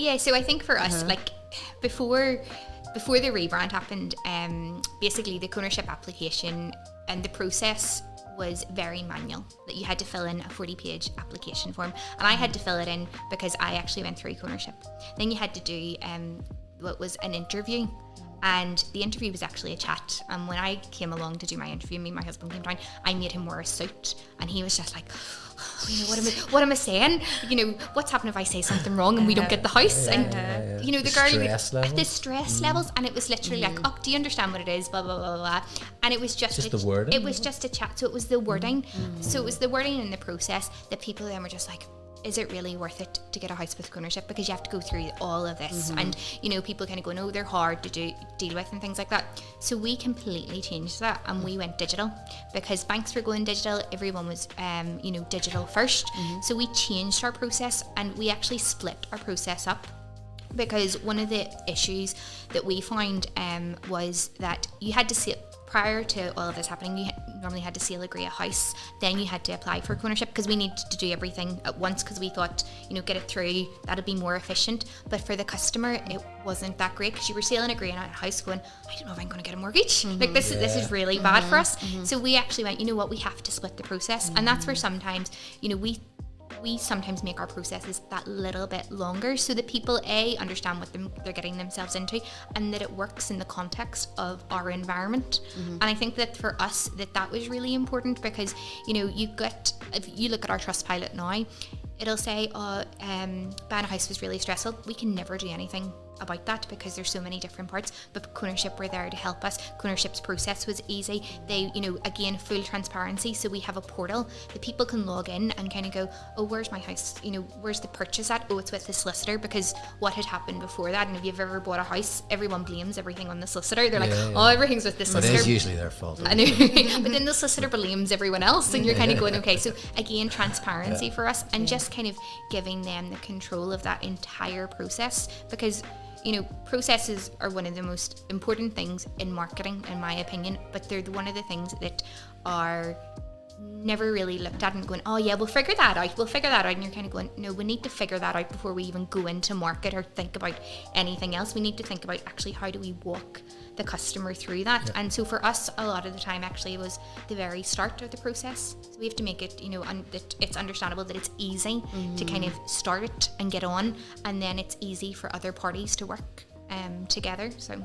Yeah, so I think for us, like before the rebrand happened, basically the ownership application and the process was very manual, that you had to fill in a 40-page application form, and I had to fill it in because I actually went through ownership. Then you had to do what was an interview, and the interview was actually a chat. And when I came along to do my interview, me and my husband came down, I made him wear a suit, and he was just like, you know, what am I saying? You know, what's happening if I say something wrong and we don't get the house? And you know, the stress levels, and it was literally like, oh, do you understand what it is? Blah blah blah blah. And it was just the wording. It was just a chat. So it was the wording. So it was the wording in the process that people then were just like, is it really worth it to get a house with ownership? Because you have to go through all of this, and you know, people kind of go, no, they're hard to deal with and things like that. So we completely changed that, and we went digital because banks were going digital. Everyone was you know, digital first. So we changed our process, and we actually split our process up, because one of the issues that we found was that you had to see it. Prior to all of this happening, you normally had to sale agree a house, then you had to apply for ownership, because we needed to do everything at once, because we thought, you know, get it through, that'll be more efficient. But for the customer, it wasn't that great, because you were selling agreeing a house going, I don't know if I'm going to get a mortgage. Like this is really bad for us. So we actually went, you know what, we have to split the process. And that's where sometimes, you know, we sometimes make our processes that little bit longer, so that people understand what they're getting themselves into, and that it works in the context of our environment. And I think that for us that was really important, because you know, if you look at our Trustpilot now, it'll say buying a house was really stressful. We can never do anything about that because there's so many different parts, but ownership were there to help us. Ownership's process was easy. They, you know, again, full transparency, so we have a portal that people can log in and kind of go, oh, where's my house, you know, where's the purchase at? Oh, it's with the solicitor. Because what had happened before that, and if you've ever bought a house, everyone blames everything on the solicitor. They're like, oh, everything's with the solicitor. But it is usually their fault. I know. But then the solicitor blames everyone else, and you're kind of going, okay. So again, transparency for us, and just kind of giving them the control of that entire process, because you know, processes are one of the most important things in marketing, in my opinion, but they're one of the things that are never really looked at and going, oh yeah, we'll figure that out, and you're kind of going, no, we need to figure that out before we even go into market or think about anything else. We need to think about actually how do we walk the customer through that. And so for us, a lot of the time actually was the very start of the process. So we have to make it, you know, that it's understandable, that it's easy to kind of start it and get on, and then it's easy for other parties to work together. So